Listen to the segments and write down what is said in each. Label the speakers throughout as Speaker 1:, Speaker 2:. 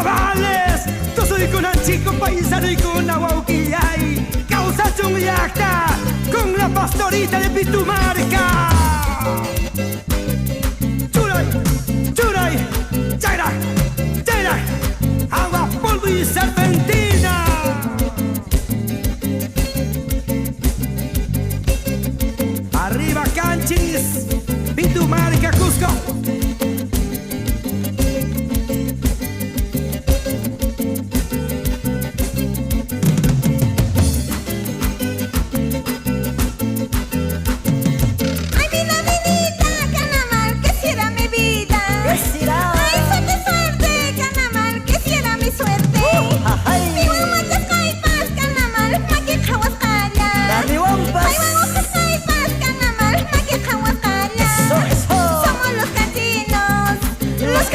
Speaker 1: carnavales. Yo soy con un chico paisano y con una guauquillay. Causa chungyacta con la pastorita de Pitumarca. Churay, churay, chaira, chaira, agua, polvo y serpentina. Arriba Canchis, Pitumarca, Cusco.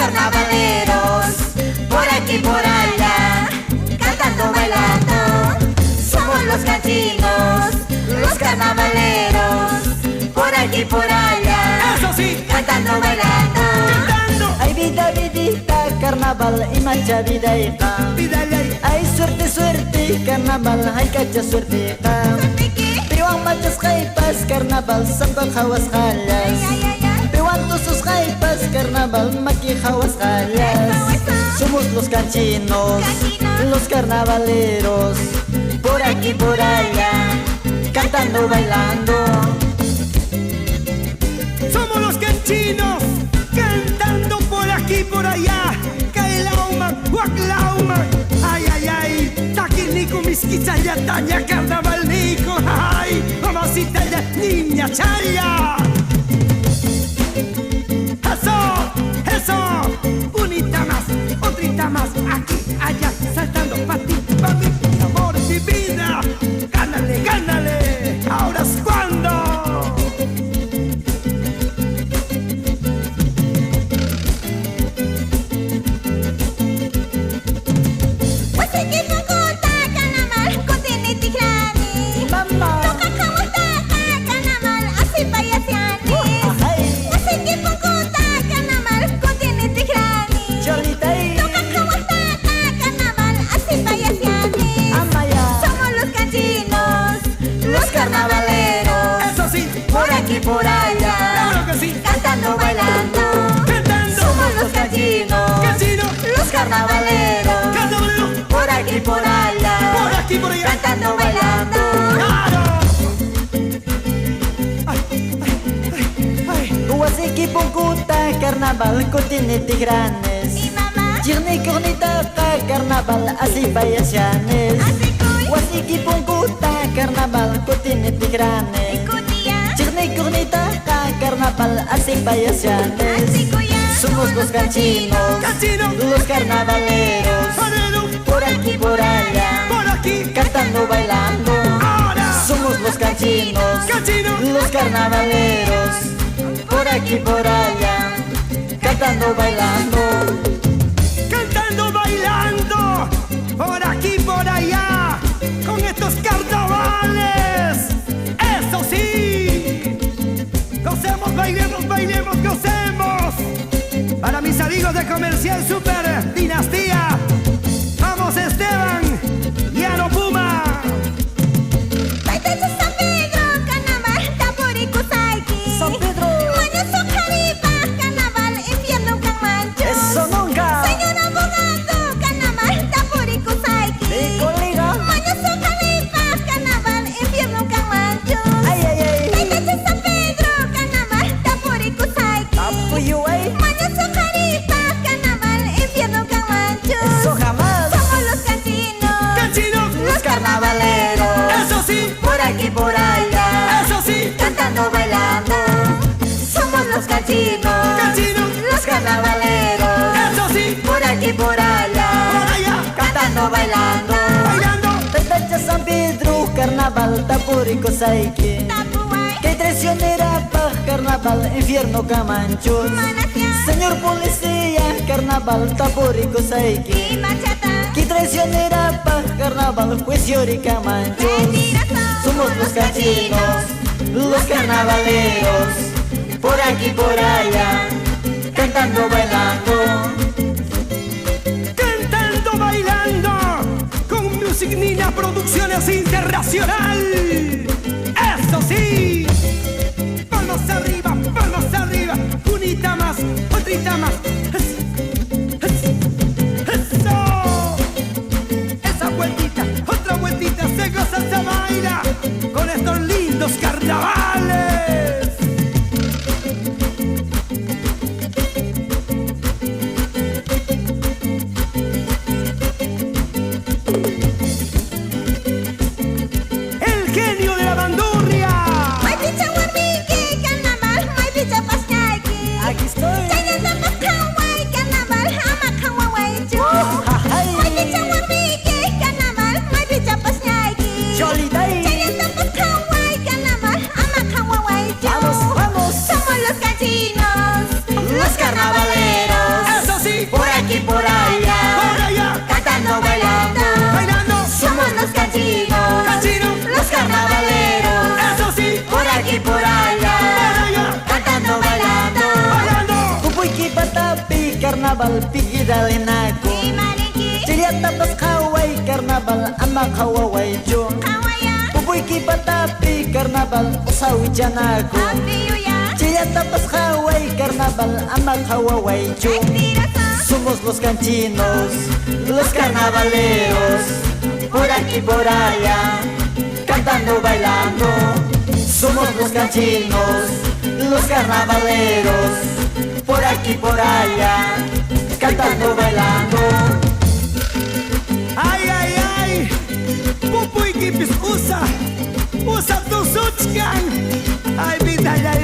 Speaker 2: Carnavaleros, por aquí por allá, cantando, bailando. Somos los canchinos, los carnavaleros, por aquí por allá,
Speaker 1: Eso sí,
Speaker 2: cantando, bailando.
Speaker 1: cantando.
Speaker 3: Ay vida, vidita, carnaval y macha vidaiqa.
Speaker 1: Pídale,
Speaker 3: Ay suerte, suerte, carnaval, ay cacha suerte. Piwang machas kaipas, carnaval, samba khawas khalas. Piwang tusus kaipas, carnaval, maki khawas khalas. Somos los canchinos, los carnavaleros, por aquí por allá, cantando, bailando.
Speaker 1: somos los canchinos, cantando por aquí por allá. Kailauman, Huaclauman, ay, ay, ay. Taquinico, misquichaya, taña, carnaval, nico, ay. Mamacita, ya, niña, chaya. Eso, eso. Unita más, otrita más, aquí, allá, saltando pa' ti, pa' mí. Mi amor, mi vida, gánale, gánale. Ahora es cuando.
Speaker 3: Mama, Cholitay, Amaya.
Speaker 2: Somos los canchinos, los carnavaleros,
Speaker 1: Eso sí,
Speaker 2: por aquí por allá,
Speaker 1: claro que sí.
Speaker 2: cantando, bailando.
Speaker 1: Cantando,
Speaker 2: Somos los canchinos,
Speaker 1: Cancino,
Speaker 2: los carnavaleros,
Speaker 1: carnavalero,
Speaker 2: por aquí por allá,
Speaker 1: por aquí, por allá.
Speaker 2: cantando, bailando.
Speaker 1: ¡Claro! Ay, ay, ay,
Speaker 3: Wasiki punkuta, carnaval, kutini tigranes.
Speaker 2: Y mamá,
Speaker 3: Jirni cornita, carnaval, así bayasyanes.
Speaker 2: así cuy,
Speaker 3: Wasiki punkuta, carnaval, kutini tigranes.
Speaker 2: cutía,
Speaker 3: Jirni cornita, carnaval, así bayasyanes.
Speaker 2: así cuya.
Speaker 3: Somos los canchinos,
Speaker 1: Cancino,
Speaker 3: los carnavaleros,
Speaker 1: farero,
Speaker 3: por aquí por allá,
Speaker 1: por aquí,
Speaker 3: cantando, bailando.
Speaker 1: ahora.
Speaker 3: Somos los canchinos,
Speaker 1: Cancino,
Speaker 3: los carnavaleros, por aquí por allá, cantando, bailando.
Speaker 1: cantando, bailando, por aquí, por allá, con estos carnavales. Eso sí, gocemos, bailemos, bailemos, gocemos. Para mis amigos de Comercial Super Dinastía, vamos Esteban y Ano Puma.
Speaker 2: Paitacho San Pedro, carnaval, Tapurico, Saiki.
Speaker 3: San Pedro,
Speaker 2: Maño Socaripa, carnaval, infierno, Can Mancho.
Speaker 3: eso nunca.
Speaker 2: Señor abogado, carnaval, Tapurico, Saiki.
Speaker 3: Y colega,
Speaker 2: Maño Socaripa, carnaval, infierno, Can Mancho.
Speaker 3: ay, ay, ay.
Speaker 2: Paitacho San Pedro, carnaval, Tapurico, Saiki.
Speaker 3: Apoyo, ay,
Speaker 2: Maño Socaripa, carnaval, infierno, Can Mancho.
Speaker 3: eso jamás.
Speaker 2: Somos los canchinos,
Speaker 1: Cancino,
Speaker 2: los carnavaleros.
Speaker 1: eso sí,
Speaker 2: Por aquí, por allá,
Speaker 1: eso sí,
Speaker 2: cantando, bailando. Somos los canchinos,
Speaker 1: Cancino,
Speaker 2: los carnavaleros.
Speaker 1: eso sí,
Speaker 2: Por aquí, por
Speaker 1: por
Speaker 2: allá,
Speaker 1: allá,
Speaker 2: cantando, bailando.
Speaker 1: bailando.
Speaker 3: Taitacha San Pedro, carnaval, Tapurico, Saiki.
Speaker 2: Tapuay,
Speaker 3: Que traicionera pa' carnaval, infierno, Camanchos.
Speaker 2: Manacía,
Speaker 3: Señor policía, carnaval, Tapurico, Saiki.
Speaker 2: y Machata.
Speaker 3: Que traicionera pa' carnaval, juicio y Camanchos. Somos los canchinos, los carnavaleros, por aquí, por allá, cantando, bailando.
Speaker 1: Cantando. Musignina Producciones Internacional. Eso sí. Palmas arriba, unita más, otrita más. Eso. Esa vueltita, otra vueltita, se goza, se baila con estos lindos carnavales. El genio de la bandurria.
Speaker 2: Mai picha warmiki, carnaval, mai picha pasñaki.
Speaker 3: Aquí estoy.
Speaker 2: Chayanta pasaway, carnaval, ama kawaway jo. Mai picha warmiki, carnaval, mai picha pasñaki.
Speaker 3: Choliday.
Speaker 2: Chayanta pasaway, carnaval, ama kawaway jo.
Speaker 3: Vamos, vamos.
Speaker 2: Somos los cachinos, los carnavaleros.
Speaker 1: Eso sí.
Speaker 2: Por aquí, por allá, cantando, bailando. Somos los cachinos,
Speaker 1: Cachinos.
Speaker 2: los carnavaleros.
Speaker 1: Eso sí.
Speaker 2: Por aquí, por allá, cantando, bailando.
Speaker 3: Pupuy kipatapi carnaval pigida lenako.
Speaker 2: Y mariki,
Speaker 3: Chiliata pas kaway carnaval ama kawaway jo.
Speaker 2: kawaya,
Speaker 3: Pupuy kipatapi carnaval usawi janako.
Speaker 2: apiyuya,
Speaker 3: Chiliata pas kaway carnaval ama kawaway jo.
Speaker 2: estirasa.
Speaker 3: Somos los canchinos, los carnavaleros, por aquí por allá, cantando, bailando. Somos los canchinos, los carnavaleros, por aquí por allá, cantando, bailando.
Speaker 1: Ay, ay, ay. Pupuy kipis usa tu suchkan. Ay, vida, ya,